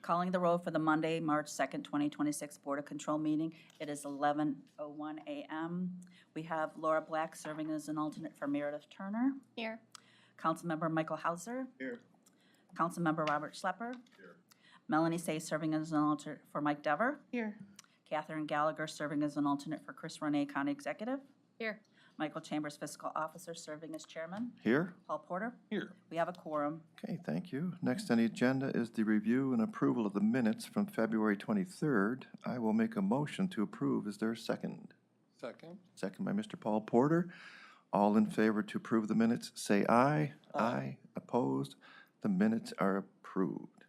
Calling the roll for the Monday, March 2nd, 2026 Board of Control meeting. It is 11:01 a.m. We have Laura Black serving as an alternate for Meredith Turner. Here. Councilmember Michael Hauser. Here. Councilmember Robert Schlepper. Here. Melanie Say serving as an alternate for Mike Dever. Here. Catherine Gallagher serving as an alternate for Chris Renee, County Executive. Here. Michael Chambers, Fiscal Officer, serving as Chairman. Here. Paul Porter. Here. We have a quorum. Okay, thank you. Next on the agenda is the review and approval of the minutes from February 23rd. I will make a motion to approve. Is there a second? Second. Second by Mr. Paul Porter. All in favor to approve the minutes, say aye. Aye. Opposed? The minutes are approved.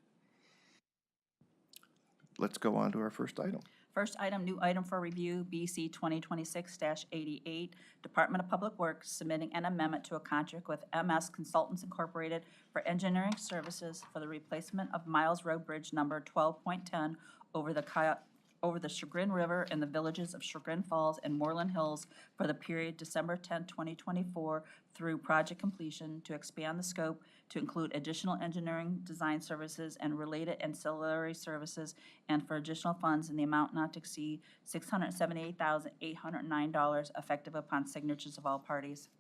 Let's go on to our first item. First item, new item for review, BC 2026-88, Department of Public Works submitting an amendment to a contract with MS Consultants Incorporated for engineering services for the replacement of Miles Road Bridge number 12.10 over the Chagrin River in the villages of Chagrin Falls and Moreland Hills for the period December 10, 2024 through project completion to expand the scope to include additional engineering design services and related ancillary services, and for additional funds in the amount not to exceed $678,809 effective upon signatures of all parties.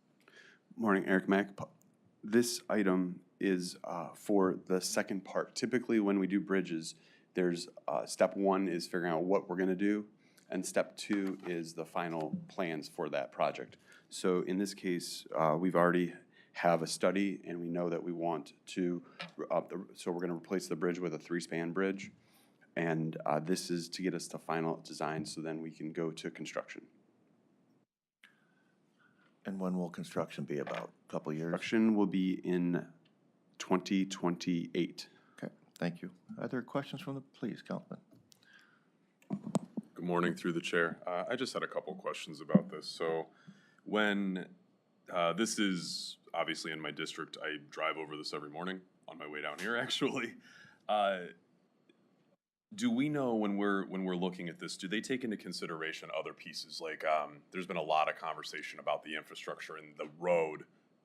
Morning, Eric Mack. This item is for the second part. Typically, when we do bridges, there's step one is figuring out what we're going to do, and step two is the final plans for that project. So in this case, we've already have a study, and we know that we want to, so we're going to replace the bridge with a 3-span bridge, and this is to get us to final design, so then we can go to construction. And when will construction be about? A couple of years? Construction will be in 2028. Okay, thank you. Are there questions from the, please, Councilman? Good morning, through the chair. I just had a couple questions about this. So when this is obviously in my district, I drive over this every morning on my way down here, actually. Do we know when we're looking at this, do they take into consideration other pieces? Like there's been a lot of conversation about the infrastructure and the road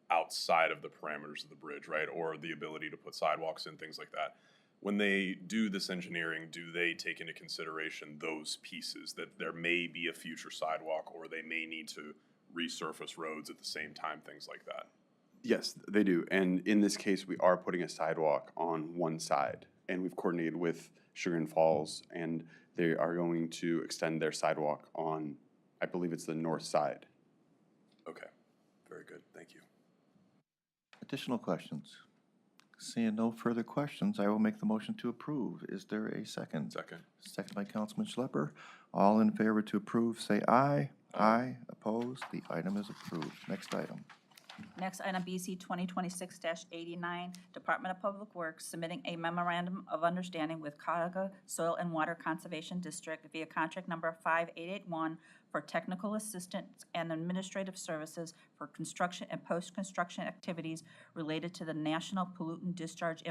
outside of the parameters of the bridge, right? Or the ability to put sidewalks in, things like that. When they do this engineering, do they take into consideration those pieces, that there may be a future sidewalk or they may need to resurface roads at the same time, things like that? Yes, they do. And in this case, we are putting a sidewalk on one side, and we've coordinated with Chagrin Falls, and they are going to extend their sidewalk on, I believe it's the north side. Okay, very good, thank you. Additional questions? Seeing no further questions, I will make the motion to approve. Is there a second? Second. Second by Councilman Schlepper. All in favor to approve, say aye. Aye. Opposed? The item is approved. Next item. Next item, BC 2026-89, Department of Public Works submitting a memorandum of understanding with Cuyahoga Soil and Water Conservation District via contract number 5881 for technical assistance and administrative services for construction and post-construction activities related to the National Pollutant Discharge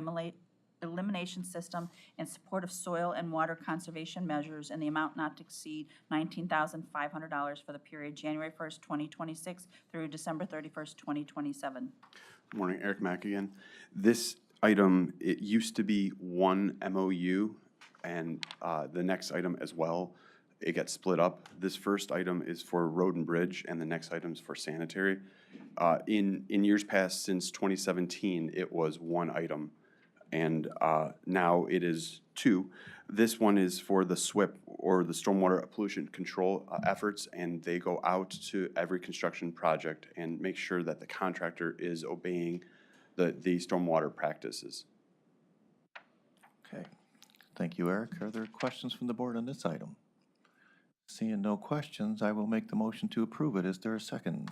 Elimination System in support of soil and water conservation measures in the amount not to exceed $19,500 for the period January 1st, 2026 through December 31st, 2027. Morning, Eric Mack again. This item, it used to be one MOU, and the next item as well, it got split up. This first item is for road and bridge, and the next item is for sanitary. In years past, since 2017, it was one item, and now it is two. This one is for the SWIP, or the Stormwater Pollution Control efforts, and they go out to every construction project and make sure that the contractor is obeying the stormwater practices. Okay. Thank you, Eric. Are there questions from the board on this item? Seeing no questions, I will make the motion to approve it. Is there a second?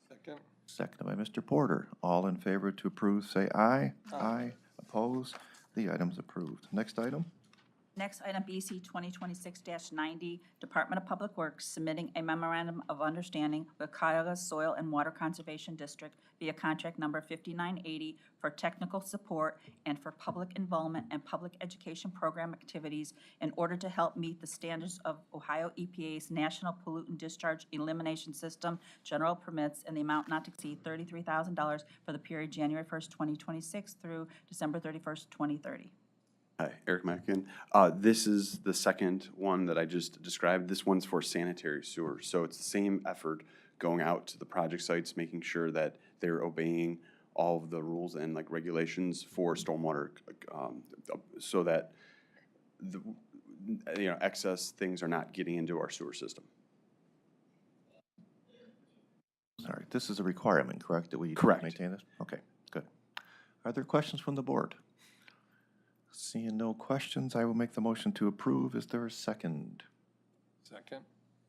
Second. Seconded by Mr. Porter. All in favor to approve, say aye. Aye. Opposed? The item's approved. Next item? Next item, BC 2026-90, Department of Public Works submitting a memorandum of understanding with Cuyahoga Soil and Water Conservation District via contract number 5980 for technical support and for public involvement and public education program activities in order to help meet the standards of Ohio EPA's National Pollutant Discharge Elimination System general permits in the amount not to exceed $33,000 for the period January 1st, 2026 through December 31st, 2030. Hi, Eric Mackin. This is the second one that I just described. This one's for sanitary sewer. So it's the same effort going out to the project sites, making sure that they're obeying all of the rules and like regulations for stormwater, so that the excess things are not getting into our sewer system. Sorry, this is a requirement, correct, that we Correct. maintain this? Okay, good. Are there questions from the board? Seeing no questions, I will make the motion to approve. Is there a second? Second.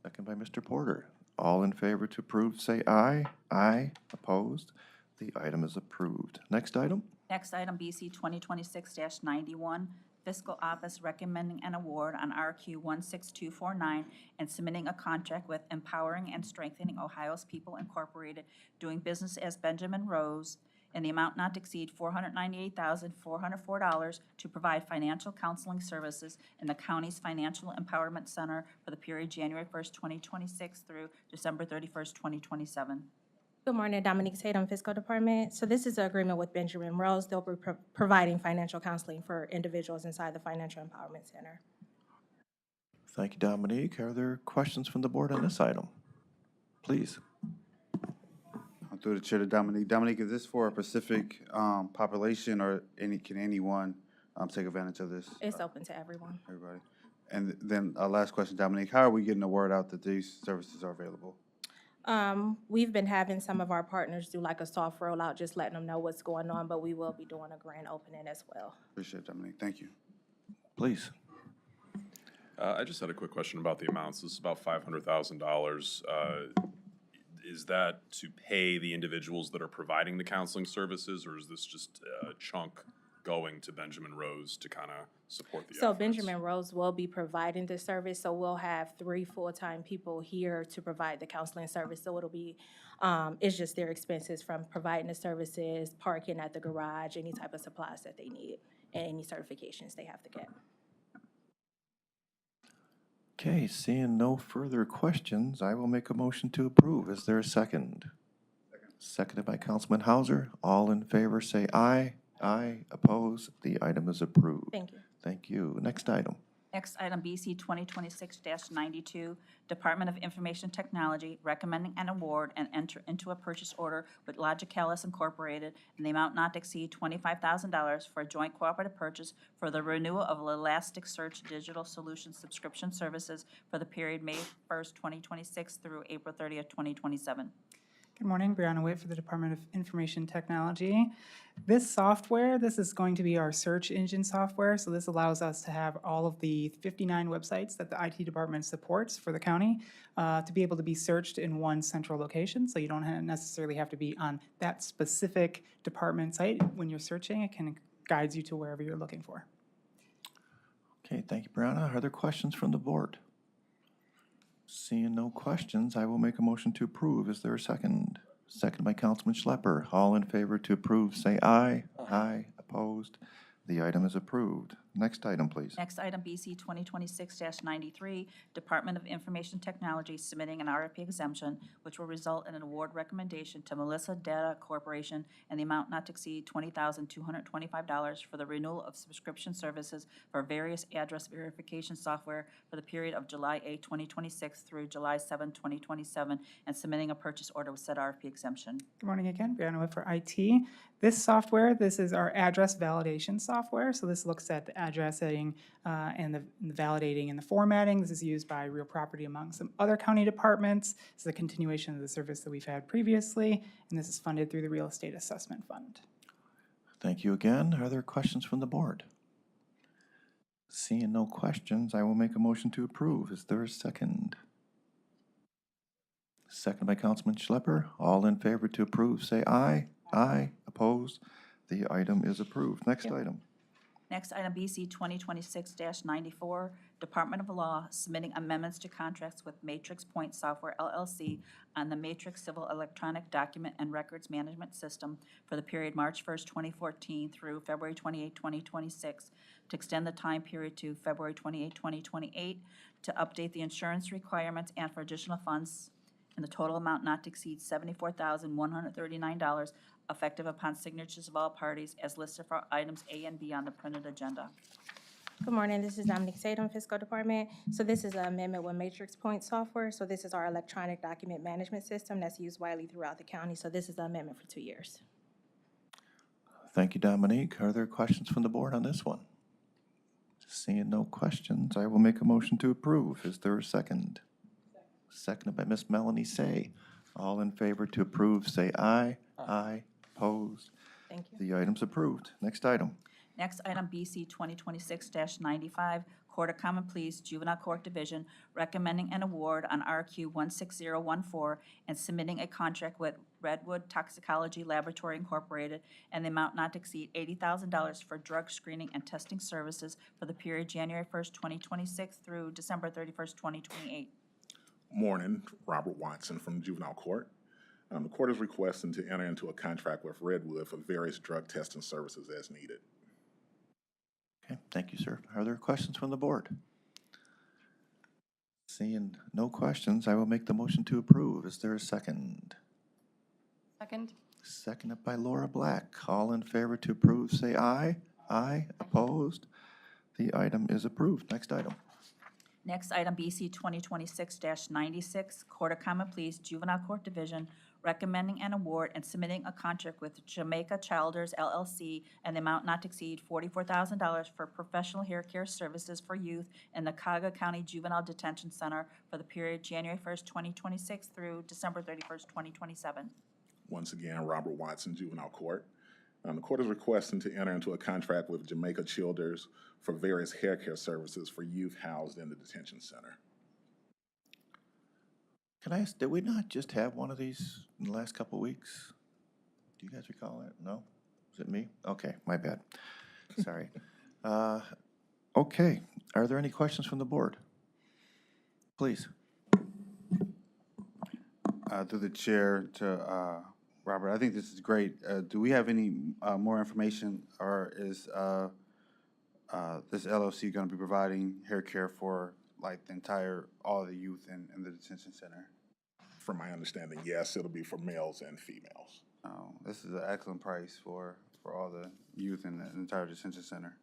Second by Mr. Porter. All in favor to approve, say aye. Aye. Opposed? The item is approved. Next item? Next item, BC 2026-91, Fiscal Office recommending an award on RQ 16249 and submitting a contract with Empowering and Strengthening Ohio's People Incorporated, doing business as Benjamin Rose, in the amount not to exceed $498,404 to provide financial counseling services in the county's Financial Empowerment Center for the period January 1st, 2026 through December 31st, 2027. Good morning, Dominique Tatum, Fiscal Department. So this is an agreement with Benjamin Rose. They'll be providing financial counseling for individuals inside the Financial Empowerment Center. Thank you, Dominique. Are there questions from the board on this item? Please. Through the chair to Dominique. Dominique, is this for a specific population, or can anyone take advantage of this? It's open to everyone. Everybody. And then last question, Dominique, how are we getting the word out that these services are available? We've been having some of our partners do like a soft rollout, just letting them know what's going on, but we will be doing a grand opening as well. Appreciate it, Dominique. Thank you. Please. I just had a quick question about the amounts. This is about $500,000. Is that to pay the individuals that are providing the counseling services, or is this just a chunk going to Benjamin Rose to kind of support the So efforts? Benjamin Rose will be providing the service, so we'll have 3 full-time people here to provide the counseling service. So it'll be, it's just their expenses from providing the services, parking at the garage, any type of supplies that they need, and any certifications they have to get. Okay, seeing no further questions, I will make a motion to approve. Is there a second? Seconded by Councilman Hauser. All in favor, say aye. Aye. Opposed? The item is approved. Thank you. Thank you. Next item. Next item, BC 2026-92, Department of Information Technology recommending an award and enter into a purchase order with Logicalis Incorporated in the amount not to exceed $25,000 for a joint cooperative purchase for the renewal of Elasticsearch Digital Solutions subscription services for the period May 1st, 2026 through April 30th, 2027. Good morning, Brianna Witt for the Department of Information Technology. This software, this is going to be our search engine software, so this allows us to have all of the 59 websites that the IT department supports for the county to be able to be searched in one central location, so you don't necessarily have to be on that specific department site. When you're searching, it can guide you to wherever you're looking for. Okay, thank you, Brianna. Are there questions from the board? Seeing no questions, I will make a motion to approve. Is there a second? Second by Councilman Schlepper. All in favor to approve, say aye. Aye. Opposed? The item is approved. Next item, please. Next item, BC 2026-93, Department of Information Technology submitting an RFP exemption, which will result in an award recommendation to Melissa Data Corporation in the amount not to exceed $20,225 for the renewal of subscription services for various address verification software for the period of July 8, 2026 through July 7, 2027, and submitting a purchase order with said RFP exemption. Good morning again, Brianna Witt for IT. This software, this is our address validation software, so this looks at the addressing and the validating and the formatting. This is used by Real Property among some other county departments. This is a continuation of the service that we've had previously, and this is funded through the Real Estate Assessment Fund. Thank you again. Are there questions from the board? Seeing no questions, I will make a motion to approve. Is there a second? Second by Councilman Schlepper. All in favor to approve, say aye. Aye. Opposed? The item is approved. Next item. Next item, BC 2026-94, Department of Law submitting amendments to contracts with Matrix Point Software LLC on the Matrix Civil Electronic Document and Records Management System for the period March 1st, 2014 through February 28, 2026, to extend the time period to February 28, 2028, to update the insurance requirements and for additional funds in the total amount not to exceed $74,139, effective upon signatures of all parties as listed for items A and B on the printed agenda. Good morning, this is Dominique Tatum, Fiscal Department. So this is an amendment with Matrix Point Software. So this is our electronic document management system that's used widely throughout the county. So this is the amendment for 2 years. Thank you, Dominique. Are there questions from the board on this one? Seeing no questions, I will make a motion to approve. Is there a second? Seconded by Ms. Melanie Say. All in favor to approve, say aye. Aye. Opposed? Thank you. The item's approved. Next item. Next item, BC 2026-95, Court of Common Pleas Juvenile Court Division, recommending an award on RQ 16014 and submitting a contract with Redwood Toxicology Laboratory Incorporated and the amount not to exceed $80,000 for drug screening and testing services for the period January 1st, 2026 through December 31st, 2028. Morning, Robert Watson from Juvenile Court. The court is requesting to enter into a contract with Redwood for various drug testing services as needed. Okay, thank you, sir. Are there questions from the board? Seeing no questions, I will make the motion to approve. Is there a second? Second. Seconded by Laura Black. All in favor to approve, say aye. Aye. Opposed? The item is approved. Next item. Next item, BC 2026-96, Court of Common Pleas Juvenile Court Division, recommending an award and submitting a contract with Jamaica Childers LLC and the amount not to exceed $44,000 for professional hair care services for youth in the Cuyahoga County Juvenile Detention Center for the period January 1st, 2026 through December 31st, 2027. Once again, Robert Watson, Juvenile Court. The court is requesting to enter into a contract with Jamaica Childers for various hair care services for youth housed in the detention center. Can I ask, did we not just have one of these in the last couple of weeks? Do you guys recall that? No? Is it me? Okay, my bad. Sorry. Okay, are there any questions from the board? Please. Through the chair to Robert, I think this is great. Do we have any more information, or is this LLC going to be providing hair care for like all of the youth in the detention center? From my understanding, yes, it'll be for males and females. This is an excellent price for all the youth in the entire detention center.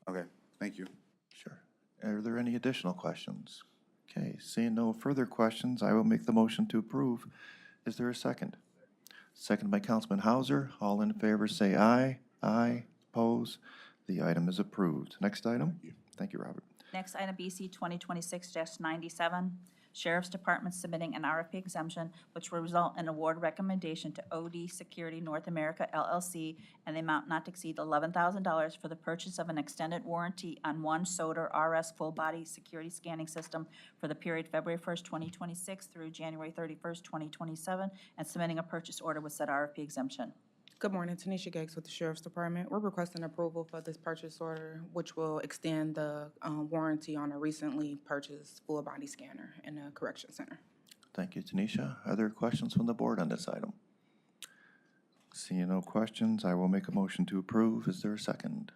Okay, thank you. Sure. Are there any additional questions? Okay, seeing no further questions, I will make the motion to approve. Is there a second? Second by Councilman Hauser. All in favor say aye. Aye. Oppose? The item is approved. Next item? Thank you, Robert. Next item, BC 2026-97, Sheriff's Department submitting an RFP exemption, which will result in award recommendation to OD Security North America LLC and the amount not to exceed $11,000 for the purchase of an extended warranty on one Soder RS full-body security scanning system for the period February 1st, 2026 through January 31st, 2027, and submitting a purchase order with said RFP exemption. Good morning, Tanisha Gates with the Sheriff's Department. We're requesting approval for this purchase order, which will extend the warranty on a recently purchased full-body scanner in a correction center. Thank you, Tanisha. Are there questions from the board on this item? Seeing no questions, I will make a motion to approve. Is there a second?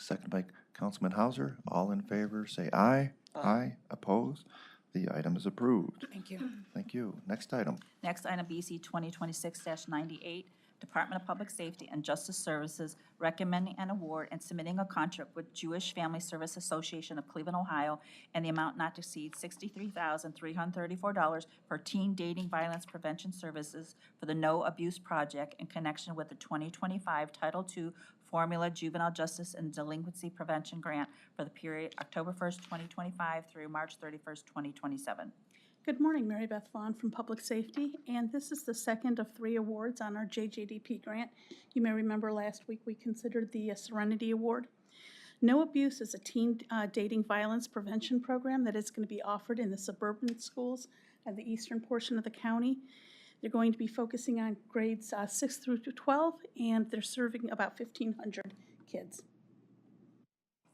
Second by Councilman Hauser. All in favor, say aye. Aye. Opposed? The item is approved. Thank you. Thank you. Next item. Next item, BC 2026-98, Department of Public Safety and Justice Services recommending an award and submitting a contract with Jewish Family Service Association of Cleveland, Ohio, and the amount not to exceed $63,334 for teen dating violence prevention services for the No Abuse Project in connection with the 2025 Title II Formula Juvenile Justice and Delinquency Prevention Grant for the period October 1st, 2025 through March 31st, 2027. Good morning, Mary Beth Vaughn from Public Safety, and this is the second of 3 awards on our JJDP grant. You may remember last week we considered the Serenity Award. No Abuse is a teen dating violence prevention program that is going to be offered in the suburban schools of the eastern portion of the county. They're going to be focusing on grades 6 through 12, and they're serving about 1,500 kids.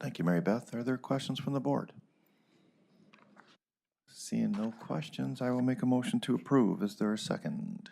Thank you, Mary Beth. Are there questions from the board? Seeing no questions, I will make a motion to approve. Is there a second?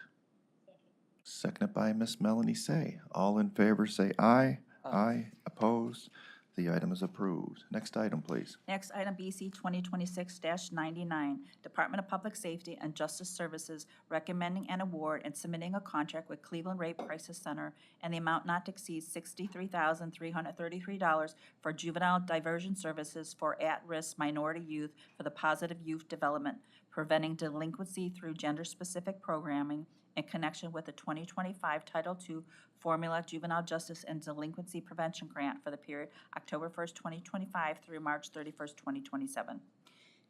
Seconded by Miss Melanie Say. All in favor say aye. Aye. Opposed? The item is approved. Next item, please. Next item, BC 2026-99, Department of Public Safety and Justice Services recommending an award and submitting a contract with Cleveland Rape Crisis Center and the amount not to exceed $63,333 for juvenile diversion services for at-risk minority youth for the Positive Youth Development, preventing delinquency through gender-specific programming in connection with the 2025 Title II Formula Juvenile Justice and Delinquency Prevention Grant for the period October 1st, 2025 through March 31st, 2027.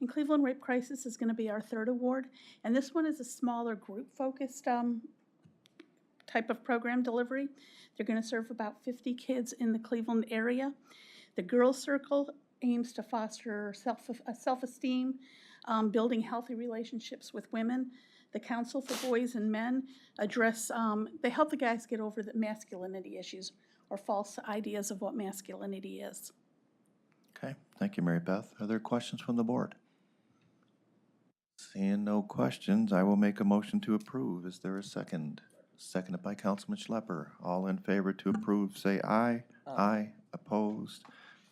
And Cleveland Rape Crisis is going to be our 3rd award, and this one is a smaller group-focused type of program delivery. They're going to serve about 50 kids in the Cleveland area. The Girls Circle aims to foster self-esteem, building healthy relationships with women. The Council for Boys and Men they help the guys get over the masculinity issues or false ideas of what masculinity is. Okay, thank you, Mary Beth. Are there questions from the board? Seeing no questions, I will make a motion to approve. Is there a second? Seconded by Councilman Schlepper. All in favor to approve, say aye. Aye. Opposed?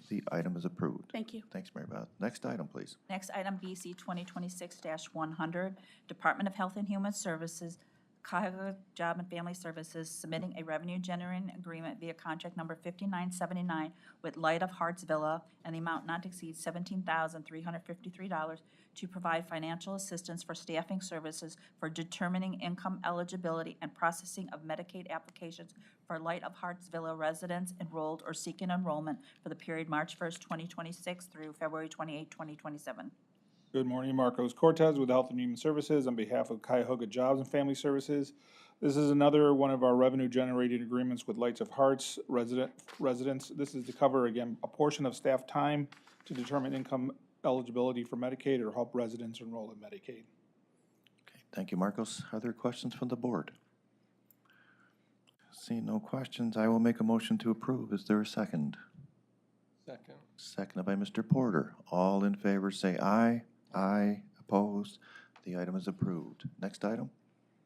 The item is approved. Thank you. Thanks, Mary Beth. Next item, please. Next item, BC 2026-100, Department of Health and Human Services, Cuyahoga Job and Family Services, submitting a revenue-generating agreement via contract number 5979 with Light of Hearts Villa and the amount not to exceed $17,353 to provide financial assistance for staffing services for determining income eligibility and processing of Medicaid applications for Light of Hearts Villa residents enrolled or seeking enrollment for the period March 1st, 2026 through February 28, 2027. Good morning, Marcos Cortez with Health and Human Services on behalf of Cuyahoga Jobs and Family Services. This is another one of our revenue-generating agreements with Lights of Hearts residents. This is to cover, again, a portion of staff time to determine income eligibility for Medicaid or help residents enroll in Medicaid. Okay, thank you, Marcos. Are there questions from the board? Seeing no questions, I will make a motion to approve. Is there a second? Second. Seconded by Mr. Porter. All in favor say aye. Aye. Opposed? The item is approved. Next item?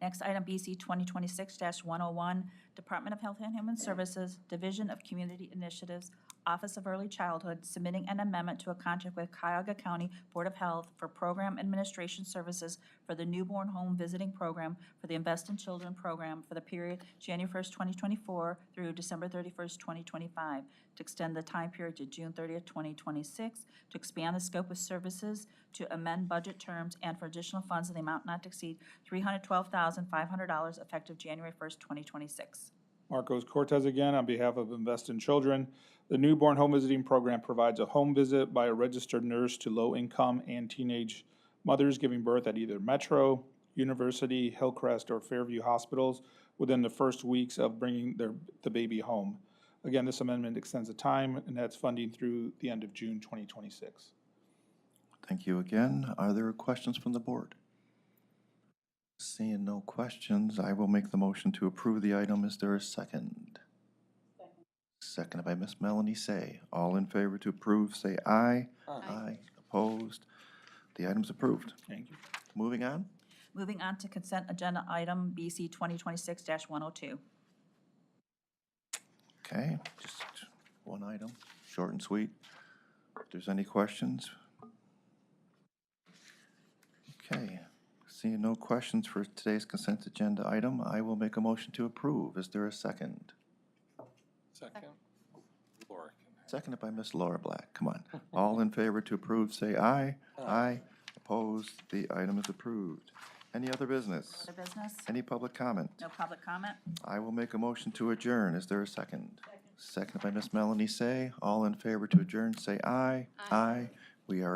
Next item, BC 2026-101, Department of Health and Human Services, Division of Community Initiatives, Office of Early Childhood, submitting an amendment to a contract with Cuyahoga County Board of Health for program administration services for the newborn home visiting program for the Invest in Children program for the period January 1st, 2024 through December 31st, 2025, to extend the time period to June 30th, 2026, to expand the scope of services, to amend budget terms, and for additional funds in the amount not to exceed $312,500 effective January 1st, 2026. Marcos Cortez again on behalf of Invest in Children. The newborn home visiting program provides a home visit by a registered nurse to low-income and teenage mothers giving birth at either Metro, University, Hillcrest, or Fairview hospitals within the first weeks of bringing the baby home. Again, this amendment extends the time, and that's funding through the end of June 2026. Thank you again. Are there questions from the board? Seeing no questions, I will make the motion to approve the item. Is there a second? Seconded by Ms. Melanie Say. All in favor to approve, say aye. Aye. Opposed? The item's approved. Thank you. Moving on. Moving on to consent agenda item BC 2026-102. Okay, just one item, short and sweet. If there's any questions. Okay, seeing no questions for today's consent agenda item, I will make a motion to approve. Is there a second? Second. Laura. Seconded by Ms. Laura Black. Come on. All in favor to approve, say aye. Aye. Opposed? The item is approved. Any other business? Other business? Any public comment? No public comment? I will make a motion to adjourn. Is there a second? Seconded by Ms. Melanie Say. All in favor to adjourn, say aye. Aye. We are